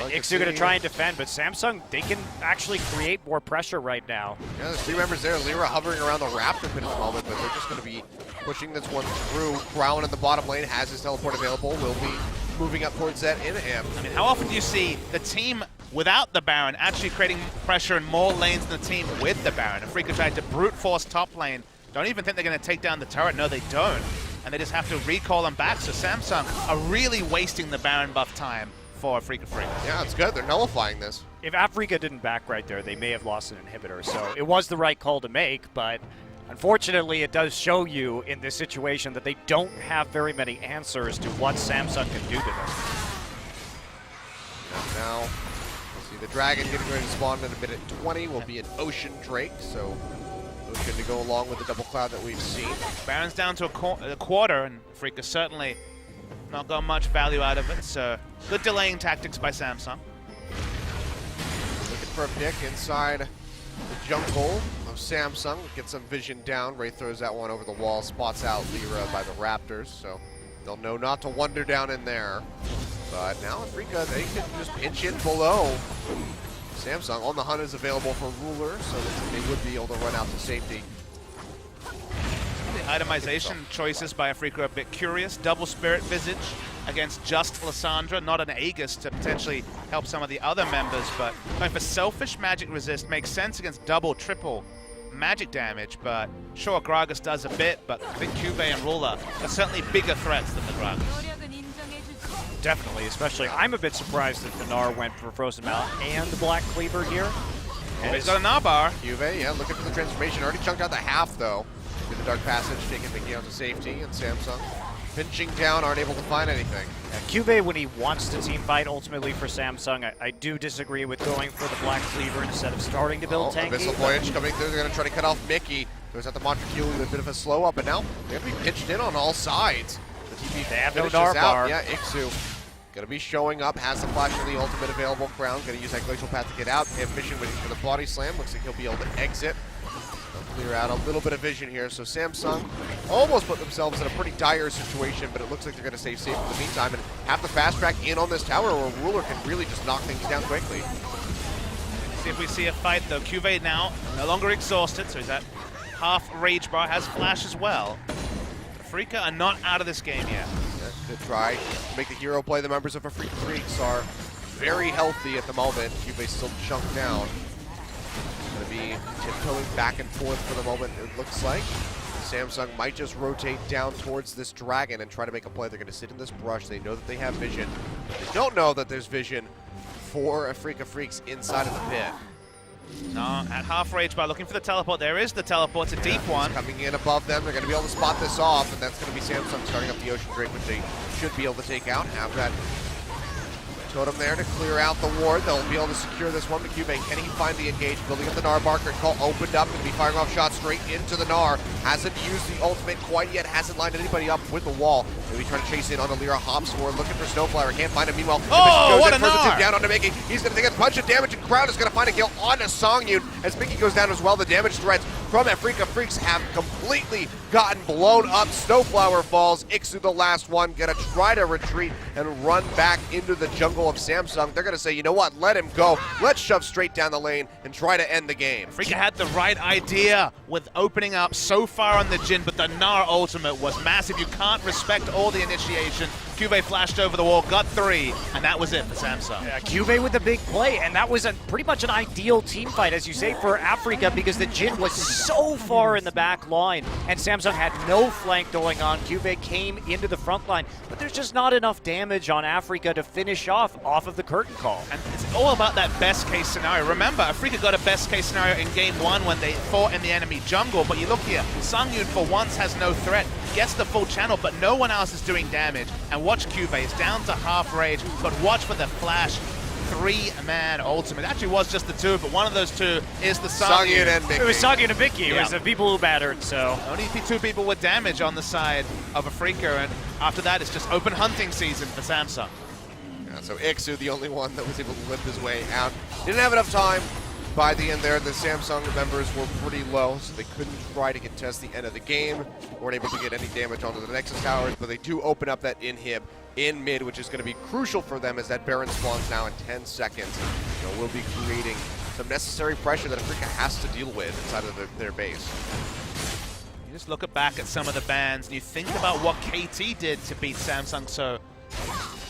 Ixu going to try and defend, but Samsung, they can actually create more pressure right now. Yeah, there's 3 members there. Lyra hovering around the Raptor pin at the moment, but they're just going to be pushing this one through. Crown in the bottom lane has his teleport available, will be moving up towards that in him. I mean, how often do you see the team without the Baron actually creating pressure in more lanes than the team with the Baron? Afreeca tried to brute force top lane. Don't even think they're going to take down the turret. No, they don't. And they just have to recall them back. So Samsung are really wasting the Baron buff time for Afreeca Freecs. Yeah, it's good. They're nullifying this. If Afreeca didn't back right there, they may have lost an inhibitor, so it was the right call to make, but unfortunately it does show you in this situation that they don't have very many answers to what Samsung can do to them. And now, see the Dragon getting ready to spawn in a minute 20 will be an Ocean Drake, so those good to go along with the double cloud that we've seen. Baron's down to a quarter, and Afreeca certainly not got much value out of it, so good delaying tactics by Samsung. Looking for a pick inside the jungle of Samsung. Get some vision down. Wraith throws that one over the wall, spots out Lyra by the Raptors, so they'll know not to wander down in there. But now Afreeca, they can just pinch in below Samsung. On the Hunt is available for Ruler, so that they would be able to run out to safety. The itemization choices by Afreeca are a bit curious. Double Spirit Visage against just Lissandra, not an Aegis to potentially help some of the other members, but going for Selfish Magic Resist makes sense against double, triple magic damage, but sure, Gragas does a bit, but I think Cuvée and Ruler are certainly bigger threats than the Gragas. Definitely, especially, I'm a bit surprised that Dinar went for Frozen Mallet and the Black Cleaver here. And he's got a Nabar. Cuvée, yeah, looking for the transformation. Already chunked out the half, though. Did the Dark Passage, taking Mickey out to safety, and Samsung pinching down, aren't able to find anything. Cuvée, when he wants to team fight ultimately for Samsung, I do disagree with going for the Black Cleaver instead of starting to build tanky. Abyssal Voyage coming through. They're going to try to cut off Mickey. There's at the Montreal with a bit of a slow up, but now they're going to be pitched in on all sides. The TP They have no finishes out. Narbar. Yeah, Ixu going to be showing up, has the flash of the ultimate available. Crown going to use that glacial path to get out. Ambition waiting for the body slam. Looks like he'll be able to exit. Clear out a little bit of vision here. So Samsung almost put themselves in a pretty dire situation, but it looks like they're going to stay safe in the meantime and have the fast track in on this tower where Ruler can really just knock things down quickly. See if we see a fight though. Cuvée now no longer exhausted, so he's at half rage bar, has flash as well. Afreeca are not out of this game yet. Yeah, good try to make the hero play. The members of Afreeca Freecs are very healthy at the moment. Cuvée still chunked down. Going to be tiptoeing back and forth for the moment, it looks like. Samsung might just rotate down towards this dragon and try to make a play. They're going to sit in this brush. They know that they have vision. They don't know that there's vision for Afreeca Freecs inside of the pit. No, at half rage bar, looking for the teleport. There is the teleport, it's a deep one. Coming in above them, they're going to be able to spot this off, and that's going to be Samsung starting up the Ocean Drake, which they should be able to take out. Have that totem there to clear out the ward. They'll be able to secure this one. Cuvée, can he find the engage? Building up the Gnar Barker call, opened up, and be firing off shots straight into the Gnar. Hasn't used the ultimate quite yet, hasn't lined anybody up with the wall. Maybe trying to chase in on Alira Hops forward, looking for Snowflower, can't find him. Meanwhile, what a goes in Gnar! down onto Mickey. He's going to take a bunch of damage, and Crowd is going to find a kill onto Songyun as Mickey goes down as well. The damage threats from Afreeca Freecs have completely gotten blown up. Snowflower falls. Ixu, the last one, going to try to retreat and run back into the jungle of Samsung. They're going to say, you know what, let him go. Let's shove straight down the lane and try to end the game. Afreeca had the right idea with opening up so far on the Jhin, but the Gnar ultimate was massive. You can't respect all the initiation. Cuvée flashed over the wall, got 3, and that was it for Samsung. Yeah, Cuvée with the big play, and that was pretty much an ideal team fight, as you say, for Afreeca, because the Jhin was so far in the back line, and Samsung had no flank going on. Cuvée came into the front line, but there's just not enough damage on Afreeca to finish off of the curtain call. And it's all about that best case scenario. Remember, Afreeca got a best case scenario in game 1 when they fought in the enemy jungle, but you look here, Songyun for once has no threat, gets the full channel, but no one else is doing damage. And watch Cuvée, it's down to half rage, but watch for the flash. 3-man ultimate. Actually was just the 2, but one of those 2 is the Songyun. and Mickey. It was Songyun and Mickey. It was the people who battered, so. Only 2 people with damage on the side of Afreeca, and after that it's just open hunting season for Samsung. Yeah, so Ixu, the only one that was able to limp his way out. Didn't have enough time. By the end there, the Samsung members were pretty low, so they couldn't try to contest the end of the game. Weren't able to get any damage onto the Nexus towers, but they do open up that inhib in mid, which is going to be crucial for them as that Baron spawns now in 10 seconds. You know, we'll be creating some necessary pressure that Afreeca has to deal with inside of their base. You just look back at some of the bans and you think about what KT did to beat Samsung so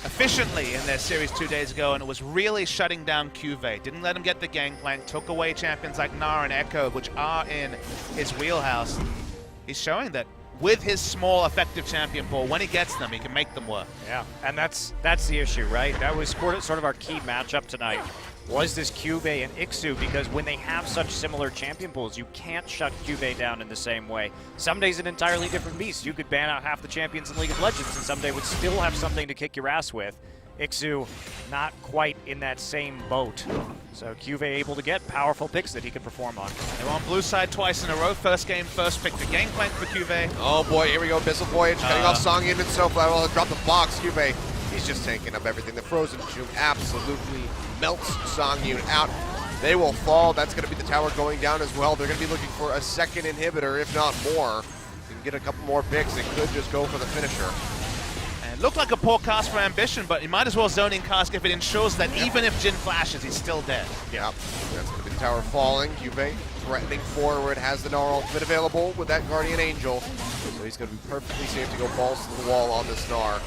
efficiently in their series 2 days ago, and it was really shutting down Cuvée. Didn't let him get the gangplank, took away champions like Gnar and Echo, which are in his wheelhouse. He's showing that with his small, effective champion pool, when he gets them, he can make them work. Yeah, and that's the issue, right? That was sort of our key matchup tonight. Was this Cuvée and Ixu, because when they have such similar champion pools, you can't shut Cuvée down in the same way. Some days an entirely different beast. You could ban out half the champions in League of Legends and someday would still have something to kick your ass with. Ixu, not quite in that same boat. So Cuvée able to get powerful picks that he could perform on. They were on blue side twice in a row. First game, first pick, the gangplank for Cuvée. Oh boy, here we go, Missile Voyage, cutting off Songyun and Snowflower. Well, drop the box, Cuvée. He's just tanking up everything. The Frozen Tomb absolutely melts Songyun out. They will fall. That's going to be the tower going down as well. They're going to be looking for a second inhibitor, if not more. They can get a couple more picks. They could just go for the finisher. And looked like a poor cast for Ambition, but you might as well zone in cast if it ensures that even if Jhin flashes, he's still dead. Yep, that's going to be the tower falling. Cuvée threatening forward, has the Gnar ultimate available with that Guardian Angel. So he's going to be perfectly safe to go balls to the wall on this Gnar.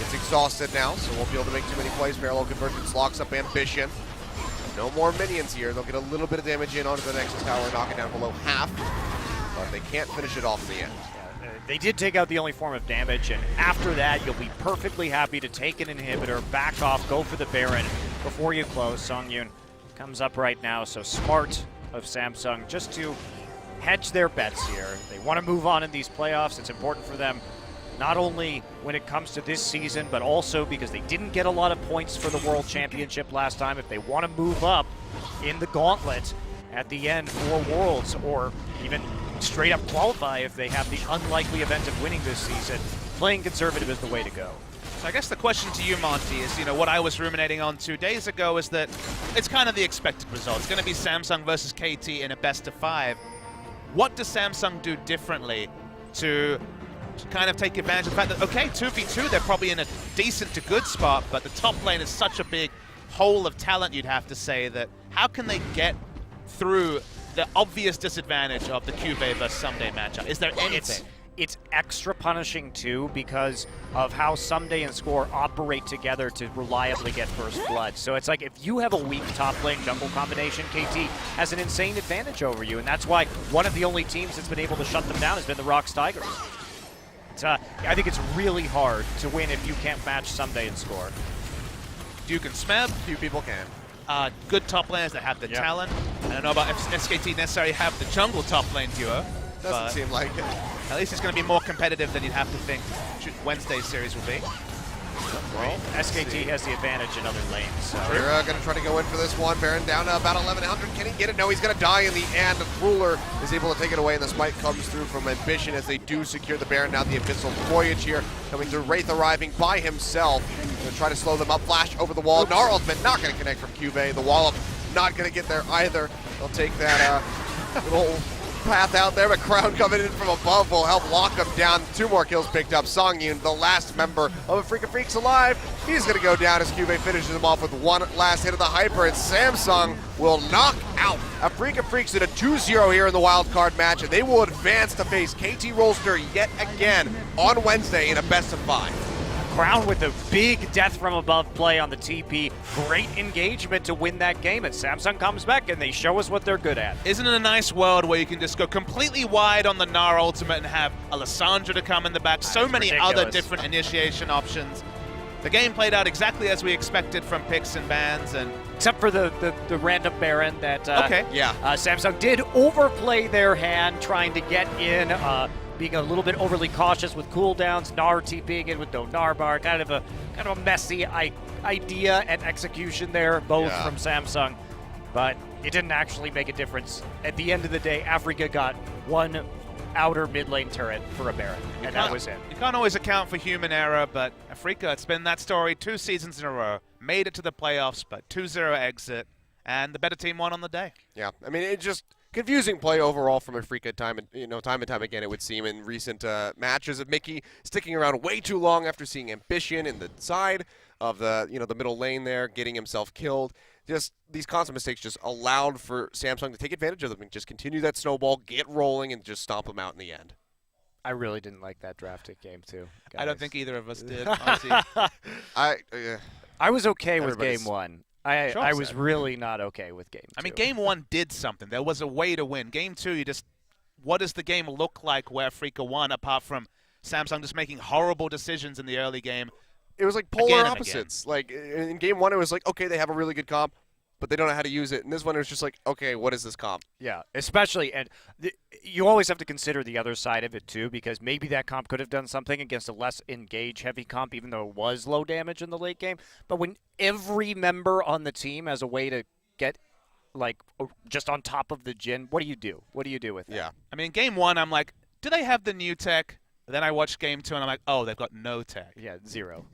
It's exhausted now, so won't be able to make too many plays. Parallel Convergence locks up Ambition. No more minions here. They'll get a little bit of damage in onto the next tower, knock it down below half, but they can't finish it off in the end. They did take out the only form of damage, and after that, you'll be perfectly happy to take an inhibitor, back off, go for the Baron before you close. Songyun comes up right now, so smart of Samsung just to hedge their bets here. They want to move on in these playoffs. It's important for them, not only when it comes to this season, but also because they didn't get a lot of points for the World Championship last time. If they want to move up in the gauntlet at the end for Worlds, or even straight up qualify if they have the unlikely event of winning this season, playing conservative is the way to go. So I guess the question to you, Monty, is, what I was ruminating on 2 days ago is that it's kind of the expected result. It's going to be Samsung versus KT in a best of 5. what does Samsung do differently to kind of take advantage of the fact that, okay, 2v2, they're probably in a decent to good spot, but the top lane is such a big hole of talent, you'd have to say, that how can they get through the obvious disadvantage of the Cuvée versus Someday matchup? Is there anything? It's extra punishing, too, because of how Someday and Score operate together to reliably get first blood. So it's like if you have a weak top lane jungle combination, KT has an insane advantage over you, and that's why one of the only teams that's been able to shut them down has been the Rocks Tigers. I think it's really hard to win if you can't match Someday and Score. Duke and Smeb, Few people can. good top laners that have the talent. I don't know about if SKT necessarily have the jungle top lane duo. Doesn't seem like it. At least it's going to be more competitive than you'd have to think Wednesday's series will be. Well, SKT has the advantage in other lanes. So. We're going to try to go in for this one. Baron down to about 1100. Can he get it? No, he's going to die in the end. Ruler is able to take it away, and the smite comes through from Ambition as they do secure the Baron. Now the Abyssal Voyage here coming through. Wraith arriving by himself. Going to try to slow them up. Flash over the wall. Gnar ultimate not going to connect from Cuvée. The wall up not going to get there either. They'll take that little path out there, but Crown coming in from above will help lock them down. 2 more kills picked up. Songyun, the last member of Afreeca Freecs alive, he's going to go down as Cuvée finishes him off with one last hit of the Hyper, and Samsung will knock out Afreeca Freecs in a 2-0 here in the wildcard match, and they will advance to face KT Rolster yet again on Wednesday in a best-of-5. Crown with a big death from above play on the TP. Great engagement to win that game, and Samsung comes back and they show us what they're good at. Isn't it a nice world where you can just go completely wide on the Gnar ultimate and have Alessandra to come in the back, so many other different initiation options. The game played out exactly as we expected from picks and bans, and except for the random Baron that Samsung did overplay their hand trying to get in, being a little bit overly cautious with cooldowns, Gnar TPing in with no Gnar bar, kind of a messy idea and execution there, both from Samsung, but it didn't actually make a difference. At the end of the day, Afreeca got one outer mid lane turret for a Baron, and that was it. You can't always account for human error, but Afreeca, it's been that story 2 seasons in a row. Made it to the playoffs, but 2-0 exit, and the better team won on the day. Yeah, I mean, it just confusing play overall from Afreeca time and time again, it would seem, in recent matches of Mickey sticking around way too long after seeing Ambition in the side of the the middle lane there, getting himself killed. Just these constant mistakes just allowed for Samsung to take advantage of them and just continue that snowball, get rolling, and just stomp them out in the end. I really didn't like that drafted game too, guys. I don't think either of us did, honestly. I was okay with game 1. I was so. really not okay with game 2. I mean, game 1 did something. There was a way to win. Game 2, what does the game look like where Afreeca won, apart from Samsung just making horrible decisions in the early game? It was like polar opposites. Like in game 1, it was like, okay, they have a really good comp, but they don't know how to use it. And this one, it was just like, okay, what is this comp? Yeah, especially, and you always have to consider the other side of it too, because maybe that comp could have done something against a less engage heavy comp, even though it was low damage in the late game. But when every member on the team has a way to get just on top of the Jhin, what do you do? What do you do with that? Yeah. I mean, game 1, I'm like, do they have the new tech? Then I watched game 2, and I'm like, oh, they've got no tech. Yeah, 0.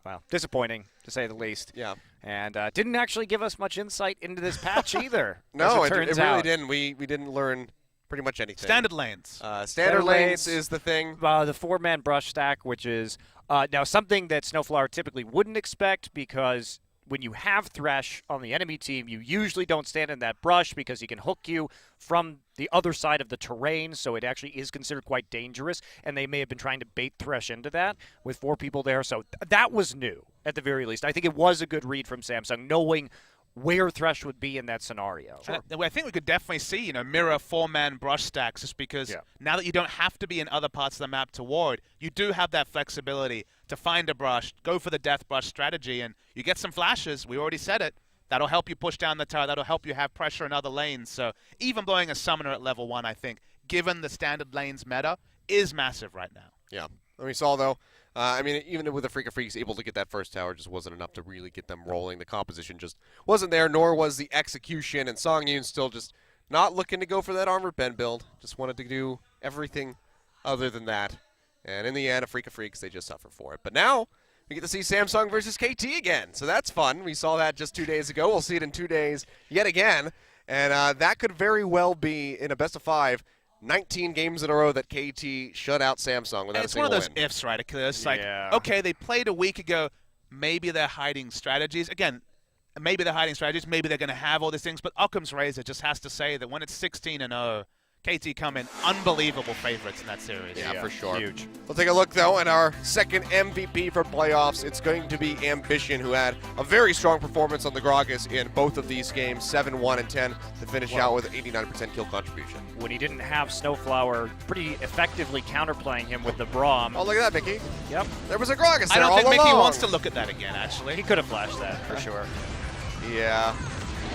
Wow, disappointing, to say the least. Yeah. And didn't actually give us much insight into this patch either. No, it really didn't. We didn't learn pretty much anything. Standard lanes. Standard lanes is the thing. The 4-man brush stack, which is now something that Snowflower typically wouldn't expect, because when you have Thresh on the enemy team, you usually don't stand in that brush because he can hook you from the other side of the terrain, so it actually is considered quite dangerous, and they may have been trying to bait Thresh into that with 4 people there, so that was new, at the very least. I think it was a good read from Samsung, knowing where Thresh would be in that scenario. Sure. I think we could definitely see, mirror 4-man brush stacks, just because now that you don't have to be in other parts of the map to ward, you do have that flexibility to find a brush, go for the death brush strategy, and you get some flashes. We already said it. That'll help you push down the tower. That'll help you have pressure in other lanes. So even blowing a summoner at level 1, I think, given the standard lanes meta, is massive right now. Yeah. And we saw, though, I mean, even with the Afreeca Freecs able to get that first tower, just wasn't enough to really get them rolling. The composition just wasn't there, nor was the execution. And Songyun still just not looking to go for that armored Ben build. Just wanted to do everything other than that. And in the end, Afreeca Freecs, they just suffer for it. But now we get to see Samsung versus KT again. So that's fun. We saw that just 2 days ago. We'll see it in 2 days yet again. And that could very well be, in a best-of-5, 19 games in a row that KT shut out Samsung without a single win. It's one of those ifs, right? It's like, okay, they played a week ago. Maybe they're hiding strategies. Again, maybe they're hiding strategies. Maybe they're going to have all these things. But Occam's razor just has to say that when it's 16-0, KT come in unbelievable favorites in that series. Yeah, for sure. Huge. We'll take a look, though, at our second MVP for playoffs. It's going to be Ambition, who had a very strong performance on the Gragas in both of these games, 7-1 and 10, to finish out with 89% kill contribution. When he didn't have Snowflower pretty effectively counterplaying him with the Braum. Oh, look at that, Mickey. Yep. There was a Gragas there I don't all think Mickey along. wants to look at that again, actually. He could have flashed that, for sure. Yeah.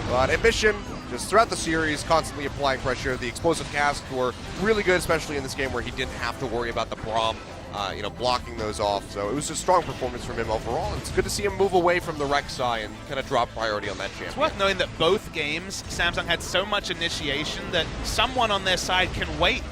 But Ambition, just throughout the series, constantly applying pressure. The explosive casts were really good, especially in this game where he didn't have to worry about the Braum, blocking those off. So it was a strong performance from him overall. It's good to see him move away from the Rek'Sai and kind of drop priority on that champion. It's worth knowing that both games, Samsung had so much initiation that someone on their side can wait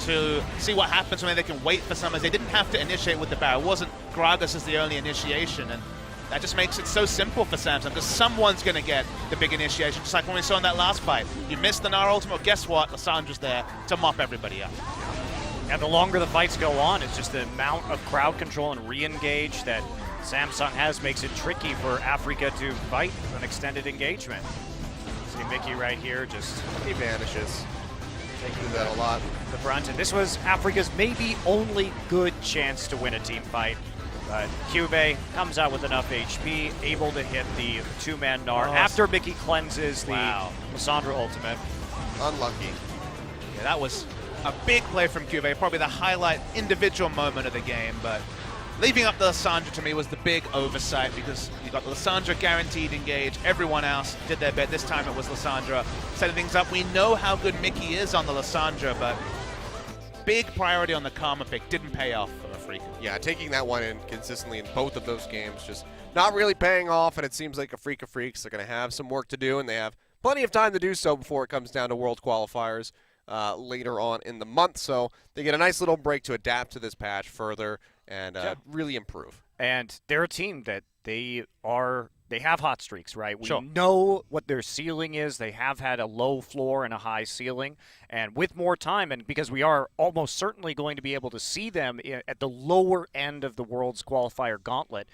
to see what happens when they can wait for some, as they didn't have to initiate with the barrel. It wasn't Gragas as the only initiation, and that just makes it so simple for Samsung, because someone's going to get the big initiation, just like when we saw in that last fight. You missed the Nara ultimate, well, guess what? Lissandra's there to mop everybody up. And the longer the fights go on, it's just the amount of crowd control and re-engage that Samsung has makes it tricky for Afreeca to fight an extended engagement. See Mickey right here, just He vanishes. Taking that a lot. the brunt. And this was Africa's maybe only good chance to win a team fight. But Cube comes out with enough HP, able to hit the two-man Gnar after Mickey cleanses the Lissandra ultimate. Unlucky. Yeah, that was a big play from Cube, probably the highlight individual moment of the game, but leaving up the Lissandra to me was the big oversight, because you got the Lissandra guaranteed engage, everyone else did their bit. This time it was Lissandra setting things up. We know how good Mickey is on the Lissandra, but big priority on the Karma pick didn't pay off for Afreeca. Yeah, taking that one in consistently in both of those games, just not really paying off, and it seems like Afreeca Freecs are going to have some work to do, and they have plenty of time to do so before it comes down to World Qualifiers later on in the month. So they get a nice little break to adapt to this patch further and really improve. And they're a team that they have hot streaks, right? We Sure. know what their ceiling is. They have had a low floor and a high ceiling. And with more time, and because we are almost certainly going to be able to see them at the lower end of the World's Qualifier Gauntlet,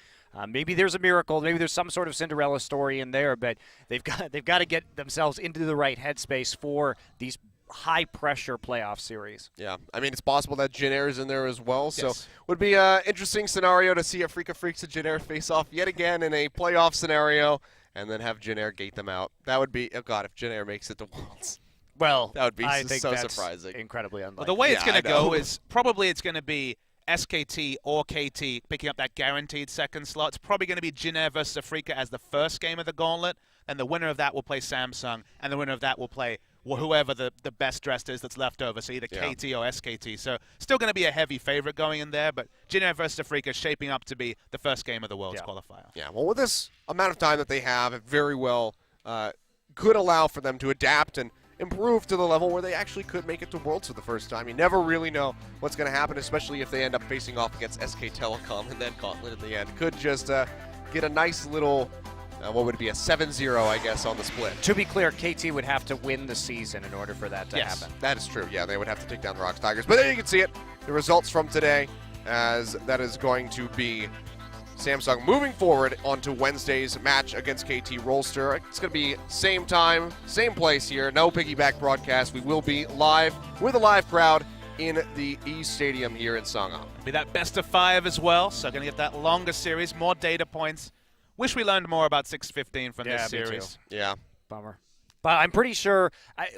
maybe there's a miracle. Maybe there's some sort of Cinderella story in there. But they've got to get themselves into the right headspace for these high-pressure playoff series. Yeah, I mean, it's possible that Jin Air is in there as well, so Yes. would be an interesting scenario to see Afreeca Freecs and Jin Air face off yet again in a playoff scenario, and then have Jin Air gate them out. That would be, oh god, if Jin Air makes it to Worlds. Well, That would be I think so that's surprising. incredibly unlikely. Well, the way it's Yeah, going to I know. go is probably it's going to be SKT or KT picking up that guaranteed second slot. It's probably going to be Jin Air versus Afreeca as the first game of the gauntlet, and the winner of that will play Samsung, and the winner of that will play whoever the best dressed is that's left over, so either KT or SKT. So still going to be a heavy favorite going in there, but Jin Air versus Afreeca shaping up to be the first game of the World's qualifier. Yeah, well, with this amount of time that they have, it very well could allow for them to adapt and improve to the level where they actually could make it to Worlds for the first time. You never really know what's going to happen, especially if they end up facing off against SK Telecom in that gauntlet in the end. Could just get a nice little, what would it be, a 7-0, I guess, on the split. To be clear, KT would have to win the season in order for that to Yes. happen. That is true. Yeah, they would have to take down the Rocks Tigers. But there you can see it. The results from today, as that is going to be Samsung moving forward onto Wednesday's match against KT Rolster. It's going to be same time, same place here. No piggyback broadcast. We will be live with a live crowd in the E Stadium here in Sangam. Be that best of 5 as well, so going to get that longer series, more data points. Wish we learned more about 615 from this me too. series. Yeah. Bummer. But I'm pretty sure.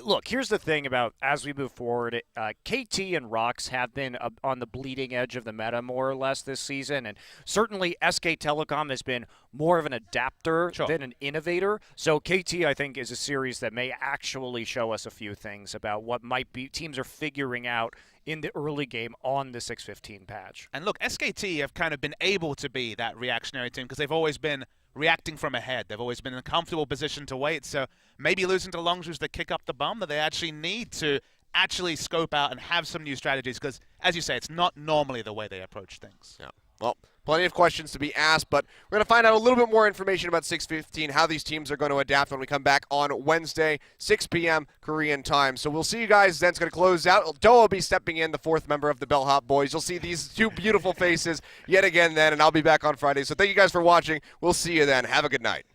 Look, here's the thing about as we move forward. KT and Rocks have been on the bleeding edge of the meta more or less this season, and certainly SK Telecom has been more of an adapter than an innovator. So KT, I think, is a series that may actually show us a few things about what might be teams are figuring out in the early game on the 615 patch. And look, SKT have kind of been able to be that reactionary team because they've always been reacting from ahead. They've always been in a comfortable position to wait. So maybe losing to Longshoes that kick up the bum, that they actually need to actually scope out and have some new strategies because, as you say, it's not normally the way they approach things. Yeah. Well, plenty of questions to be asked, but we're going to find out a little bit more information about 6:15, how these teams are going to adapt when we come back on Wednesday, 6 p.m. Korean time. So we'll see you guys then. It's going to close out. Doa will be stepping in, the fourth member of the Bellhop Boys. You'll see these two beautiful faces yet again then, and I'll be back on Friday. So thank you guys for watching. We'll see you then. Have a good night.